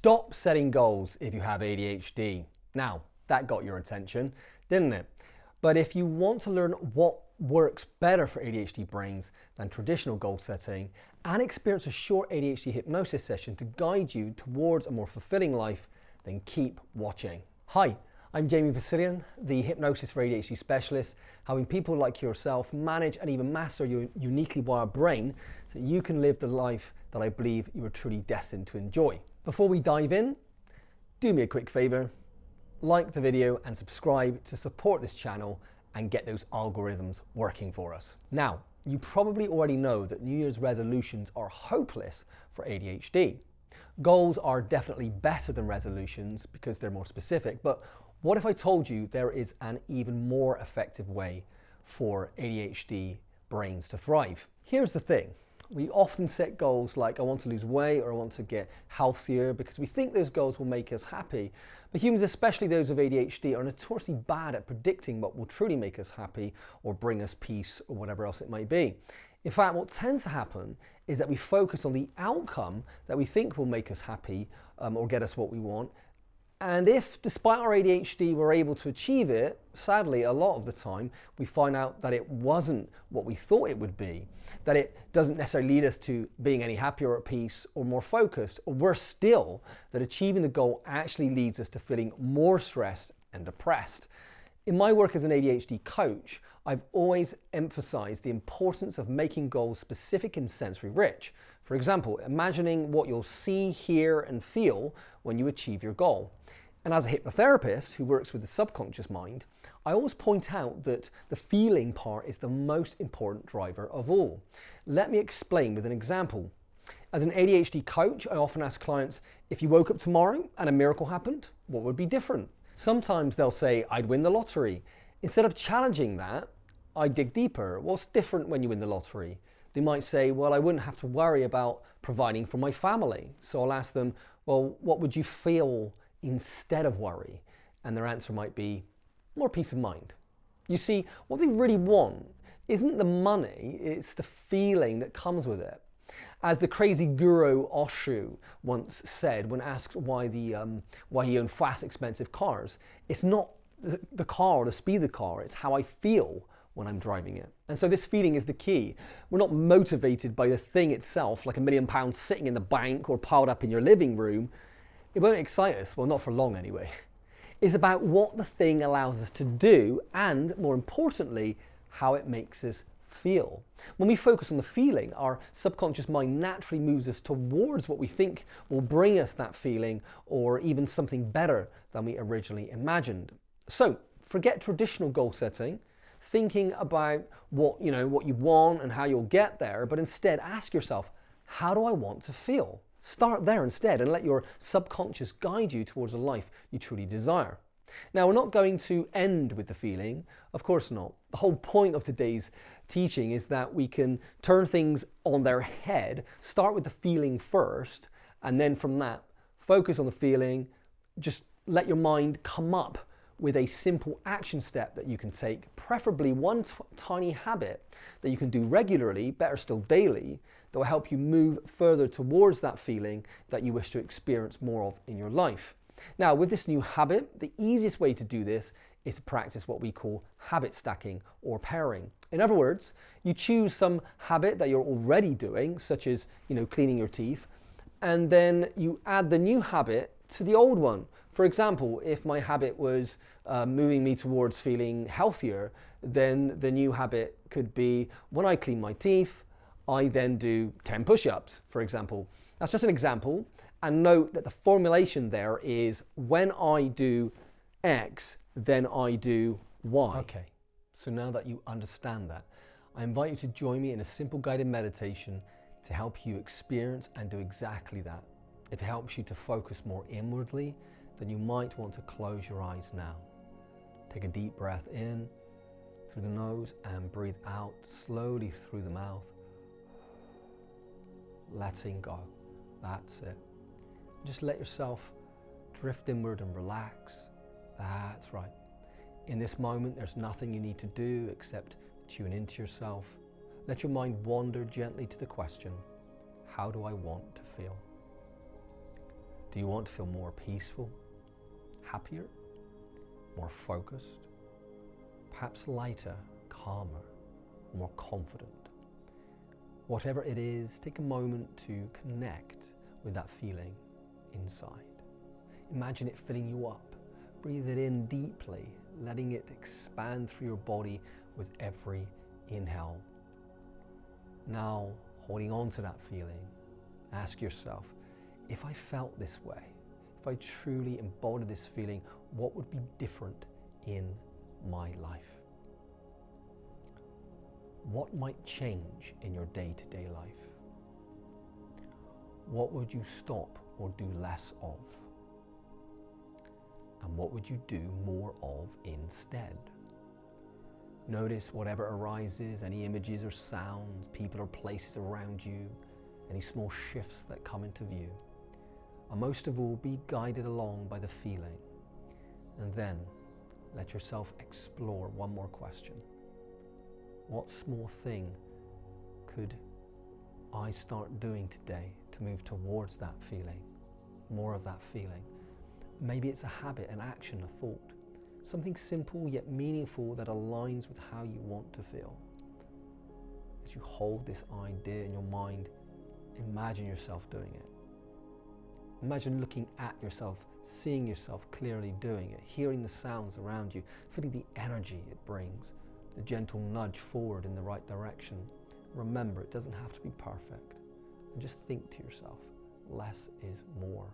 Stop setting goals if you have ADHD. Now, that got your attention, didn't it? But if you want to learn what works better for ADHD brains than traditional goal setting and experience a short ADHD hypnosis session to guide you towards a more fulfilling life, then keep watching. Hi, I'm Jamie Vasilian, the Hypnosis for ADHD specialist, helping people like yourself manage and even master your uniquely wired brain so you can live the life that I believe you are truly destined to enjoy. Before we dive in, do me a quick favor, like the video and subscribe to support this channel and get those algorithms working for us. Now, you probably already know that New Year's resolutions are hopeless for ADHD. Goals are definitely better than resolutions because they're more specific, but what if I told you there is an even more effective way for ADHD brains to thrive? Here's the thing. We often set goals like I want to lose weight or I want to get healthier because we think those goals will make us happy. But humans, especially those with ADHD, are notoriously bad at predicting what will truly make us happy or bring us peace or whatever else it might be. In fact, what tends to happen is that we focus on the outcome that we think will make us happy or get us what we want. And if, despite our ADHD, we're able to achieve it, sadly, a lot of the time, we find out that it wasn't what we thought it would be, that it doesn't necessarily lead us to being any happier or at peace or more focused, or worse still, that achieving the goal actually leads us to feeling more stressed and depressed. In my work as an ADHD coach, I've always emphasized the importance of making goals specific and sensory rich. For example, imagining what you'll see, hear, and feel when you achieve your goal. And as a hypnotherapist who works with the subconscious mind, I always point out that the feeling part is the most important driver of all. Let me explain with an example. As an ADHD coach, I often ask clients, if you woke up tomorrow and a miracle happened, what would be different? Sometimes they'll say, I'd win the lottery. Instead of challenging that, I dig deeper. What's different when you win the lottery? They might say, well, I wouldn't have to worry about providing for my family. So I'll ask them, well, what would you feel instead of worry? And their answer might be more peace of mind. You see, what they really want isn't the money, it's the feeling that comes with it. As the crazy guru Osho once said when asked why he owned fast, expensive cars, it's not the car or the speed of the car, it's how I feel when I'm driving it. And so this feeling is the key. We're not motivated by the thing itself, like £1 million sitting in the bank or piled up in your living room. It won't excite us, well, not for long anyway. It's about what the thing allows us to do and, more importantly, how it makes us feel. When we focus on the feeling, our subconscious mind naturally moves us towards what we think will bring us that feeling or even something better than we originally imagined. So forget traditional goal setting, thinking about what you want and how you'll get there, but instead ask yourself, how do I want to feel? Start there instead and let your subconscious guide you towards a life you truly desire. Now, we're not going to end with the feeling, of course not. The whole point of today's teaching is that we can turn things on their head, start with the feeling first, and then from that, focus on the feeling, just let your mind come up with a simple action step that you can take, preferably one tiny habit that you can do regularly, better still daily, that will help you move further towards that feeling that you wish to experience more of in your life. Now, with this new habit, the easiest way to do this is to practice what we call habit stacking or pairing. In other words, you choose some habit that you're already doing, such as, cleaning your teeth, and then you add the new habit to the old one. For example, if my habit was moving me towards feeling healthier, then the new habit could be when I clean my teeth, I then do 10 push-ups, for example. That's just an example. And note that the formulation there is when I do X, then I do Y. Okay, so now that you understand that, I invite you to join me in a simple guided meditation to help you experience and do exactly that. If it helps you to focus more inwardly, then you might want to close your eyes now. Take a deep breath in through the nose and breathe out slowly through the mouth. Letting go. That's it. Just let yourself drift inward and relax. That's right. In this moment, there's nothing you need to do except tune into yourself. Let your mind wander gently to the question, how do I want to feel? Do you want to feel more peaceful, happier, more focused, perhaps lighter, calmer, more confident? Whatever it is, take a moment to connect with that feeling inside. Imagine it filling you up. Breathe it in deeply, letting it expand through your body with every inhale. Now, holding on to that feeling, ask yourself, if I felt this way, if I truly embodied this feeling, what would be different in my life? What might change in your day-to-day life? What would you stop or do less of? And what would you do more of instead? Notice whatever arises, any images or sounds, people or places around you, any small shifts that come into view. And most of all, be guided along by the feeling. And then let yourself explore one more question. What small thing could I start doing today to move towards that feeling, more of that feeling? Maybe it's a habit, an action, a thought, something simple yet meaningful that aligns with how you want to feel. As you hold this idea in your mind, imagine yourself doing it. Imagine looking at yourself, seeing yourself clearly doing it, hearing the sounds around you, feeling the energy it brings, the gentle nudge forward in the right direction. Remember, it doesn't have to be perfect. And just think to yourself, less is more.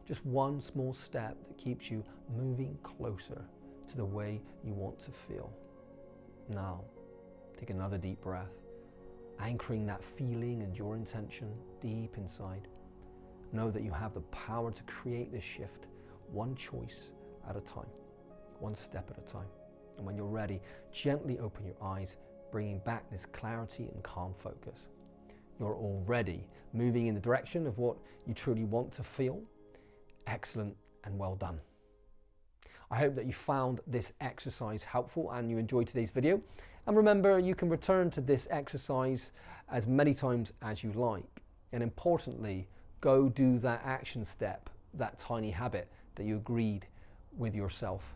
Just one small step that keeps you moving closer to the way you want to feel. Now, take another deep breath, anchoring that feeling and your intention deep inside. Know that you have the power to create this shift, one choice at a time, one step at a time. And when you're ready, gently open your eyes, bringing back this clarity and calm focus. You're already moving in the direction of what you truly want to feel. Excellent and well done. I hope that you found this exercise helpful and you enjoyed today's video. And remember, you can return to this exercise as many times as you like. And importantly, go do that action step, that tiny habit that you agreed with yourself,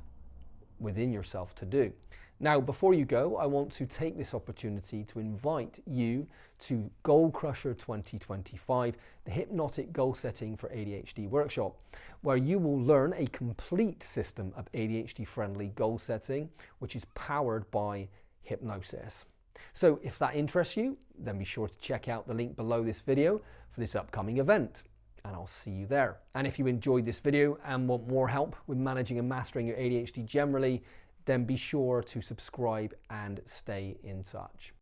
within yourself to do. Now, before you go, I want to take this opportunity to invite you to Goal Crusher 2025, the Hypnotic Goal Setting for ADHD workshop, where you will learn a complete system of ADHD-friendly goal setting, which is powered by Hypnosis. So if that interests you, then be sure to check out the link below this video for this upcoming event, and I'll see you there. And if you enjoyed this video and want more help with managing and mastering your ADHD generally, then be sure to subscribe and stay in touch.